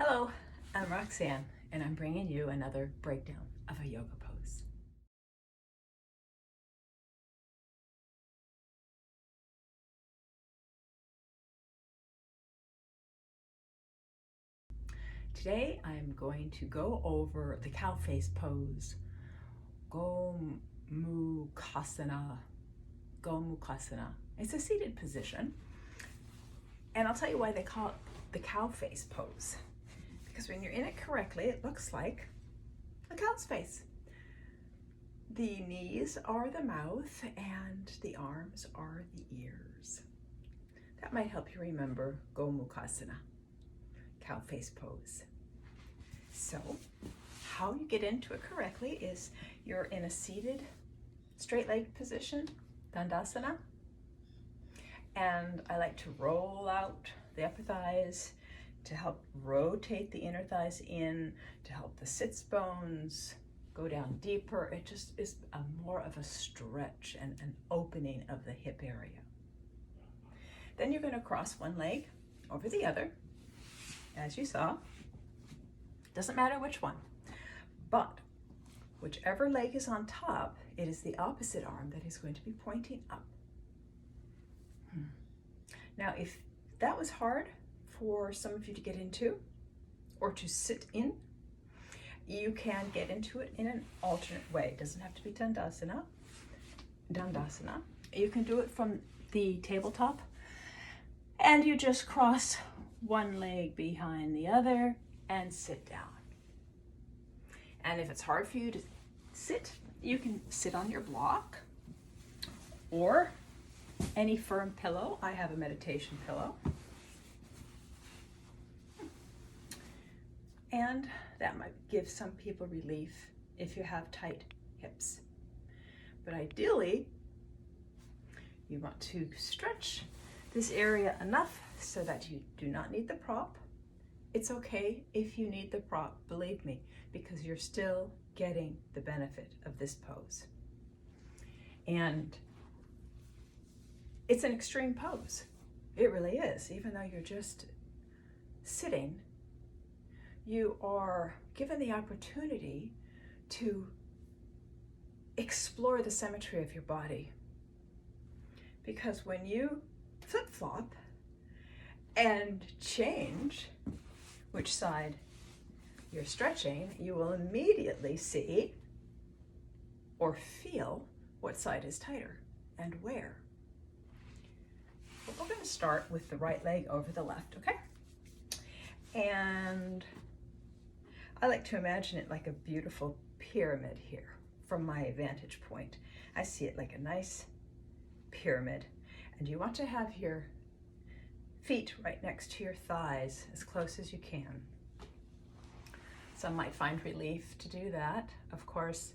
Hello, I'm Roxanne, and I'm bringing you another breakdown of a yoga pose. Today I'm going to go over the cow face pose, Gomukhasana. Gomukhasana. It's a seated position, and I'll tell you why they call it the cow face pose. Because when you're in it correctly, it looks like a cow's face. The knees are the mouth and the arms are the ears. That might help you remember Gomukhasana, cow face pose. So, how you get into it correctly is you're in a seated, straight-legged position, Dandasana. And I like to roll out the upper thighs to help rotate the inner thighs in, to help the sits bones go down deeper. It just is more of a stretch and an opening of the hip area. Then you're going to cross one leg over the other, as you saw. Doesn't matter which one, but whichever leg is on top, it is the opposite arm that is going to be pointing up. Now, if that was hard for some of you to get into or to sit in, you can get into it in an alternate way. It doesn't have to be Dandasana. You can do it from the tabletop, and you just cross one leg behind the other and sit down. And if it's hard for you to sit, you can sit on your block or any firm pillow. I have a meditation pillow. And that might give some people relief if you have tight hips. But ideally, you want to stretch this area enough so that you do not need the prop. It's okay if you need the prop, believe me, because you're still getting the benefit of this pose. And it's an extreme pose. It really is. Even though you're just sitting, you are given the opportunity to explore the symmetry of your body. Because when you flip-flop and change which side you're stretching, you will immediately see or feel what side is tighter and where. But we're going to start with the right leg over the left, okay? And I like to imagine it like a beautiful pyramid here from my vantage point. I see it like a nice pyramid, and you want to have your feet right next to your thighs as close as you can. Some might find relief to do that. Of course,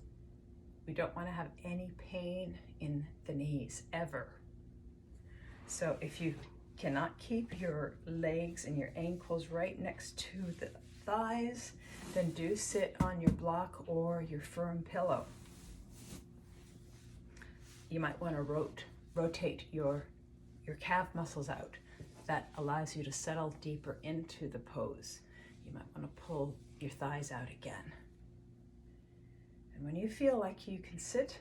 we don't want to have any pain in the knees ever. So if you cannot keep your legs and your ankles right next to the thighs, then do sit on your block or your firm pillow. You might want to rotate your calf muscles out. That allows you to settle deeper into the pose. You might want to pull your thighs out again. And when you feel like you can sit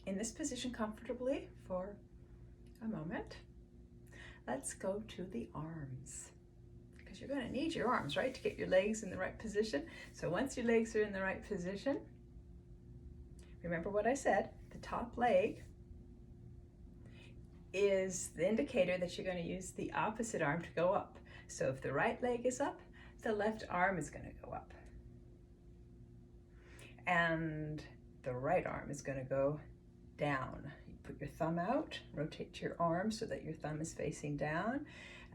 in this position comfortably for a moment, let's go to the arms. Because you're going to need your arms, right, to get your legs in the right position. So once your legs are in the right position, remember what I said, the top leg is the indicator that you're going to use the opposite arm to go up. So if the right leg is up, the left arm is going to go up. And the right arm is going to go down. You put your thumb out, rotate your arm so that your thumb is facing down,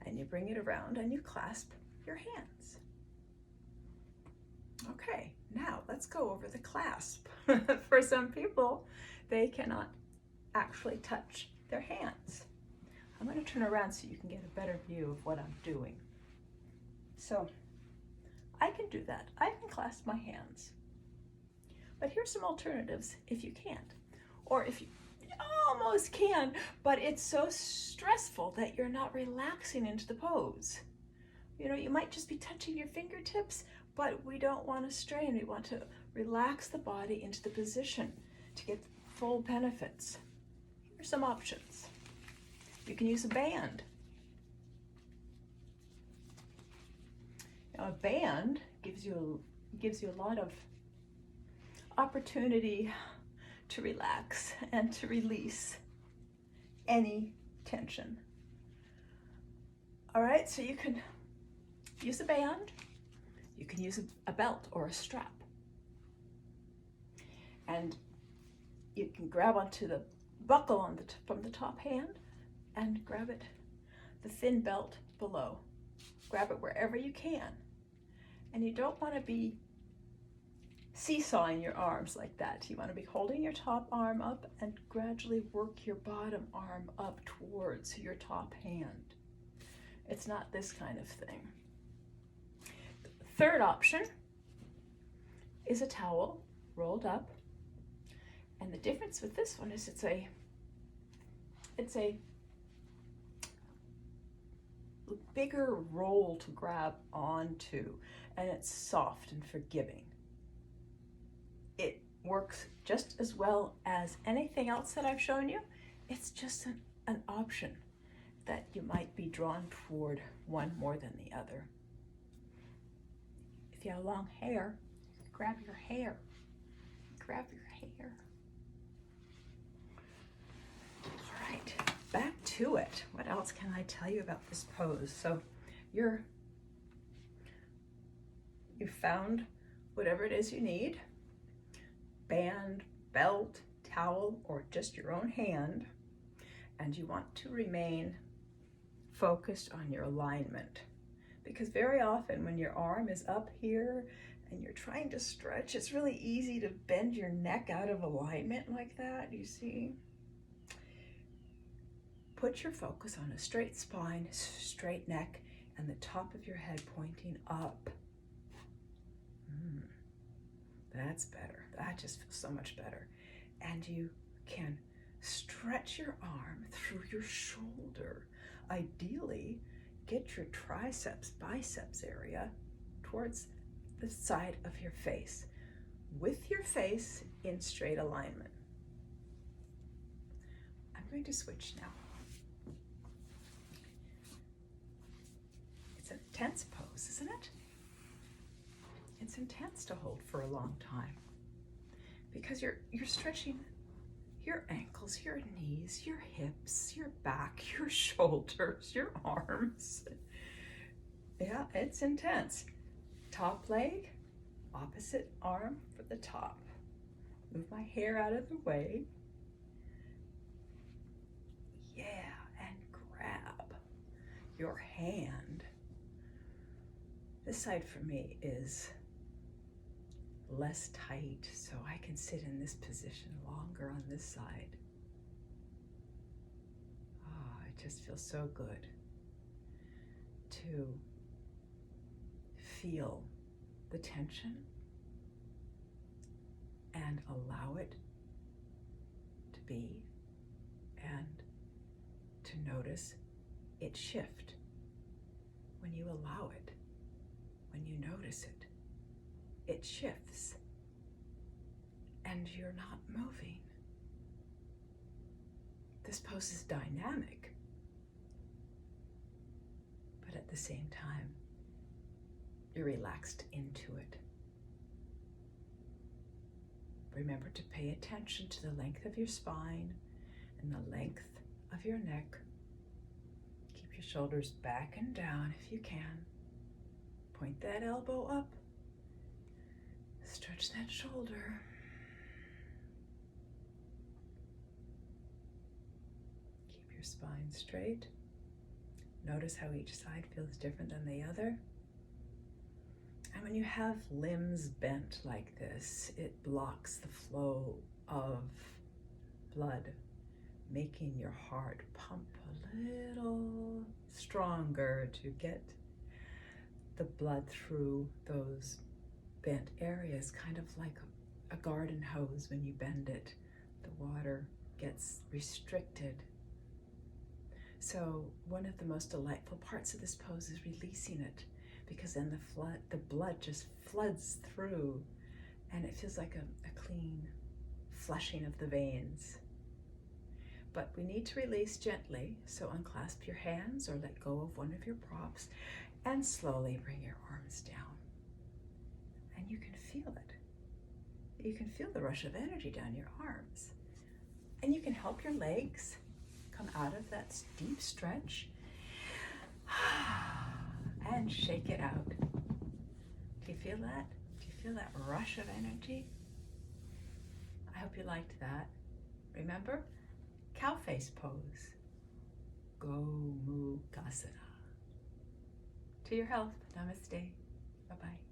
and you bring it around and you clasp your hands. Okay, now let's go over the clasp. For some people, they cannot actually touch their hands. I'm going to turn around so you can get a better view of what I'm doing. So I can do that. I can clasp my hands. But here's some alternatives if you can't. Or if you almost can, but it's so stressful that you're not relaxing into the pose. You know, you might just be touching your fingertips, but we don't want to strain. We want to relax the body into the position to get full benefits. Here are some options. You can use a band. Now, a band gives you a lot of opportunity to relax and to release any tension. All right, so you can use a band, you can use a belt or a strap. And you can grab onto the buckle from the top hand and grab it, the thin belt below. Grab it wherever you can. And you don't want to be seesawing your arms like that. You want to be holding your top arm up and gradually work your bottom arm up towards your top hand. It's not this kind of thing. The third option is a towel rolled up. And the difference with this one is it's a bigger roll to grab onto, and it's soft and forgiving. It works just as well as anything else that I've shown you. It's just an option that you might be drawn toward one more than the other. If you have long hair, grab your hair. Grab your hair. All right, back to it. What else can I tell you about this pose? So you've found whatever it is you need, band, belt, towel, or just your own hand, and you want to remain focused on your alignment. Because very often when your arm is up here and you're trying to stretch, it's really easy to bend your neck out of alignment like that, you see? Put your focus on a straight spine, straight neck, and the top of your head pointing up. That's better. That just feels so much better. And you can stretch your arm through your shoulder. Ideally, get your triceps, biceps area towards the side of your face, with your face in straight alignment. I'm going to switch now. It's an intense pose, isn't it? It's intense to hold for a long time because you're stretching your ankles, your knees, your hips, your back, your shoulders, your arms. Yeah, it's intense. Top leg, opposite arm for the top. Move my hair out of the way. Yeah, and grab your hand. This side for me is less tight, so I can sit in this position longer on this side. Oh, it just feels so good to feel the tension and allow it to be, and to notice it shift. When you allow it, when you notice it, it shifts and you're not moving. This pose is dynamic, but at the same time, you're relaxed into it. Remember to pay attention to the length of your spine and the length of your neck. Keep your shoulders back and down if you can. Point that elbow up. Stretch that shoulder. Keep your spine straight. Notice how each side feels different than the other. And when you have limbs bent like this, it blocks the flow of blood, making your heart pump a little stronger to get the blood through those bent areas, kind of like a garden hose. When you bend it, the water gets restricted. So one of the most delightful parts of this pose is releasing it, because then the blood just floods through and it feels like a clean flushing of the veins. But we need to release gently, so unclasp your hands or let go of one of your props and slowly bring your arms down. And you can feel it. You can feel the rush of energy down your arms. And you can help your legs come out of that deep stretch and shake it out. Do you feel that? Do you feel that rush of energy? I hope you liked that. Remember, cow face pose. Gomukhasana. To your health. Namaste. Bye-bye.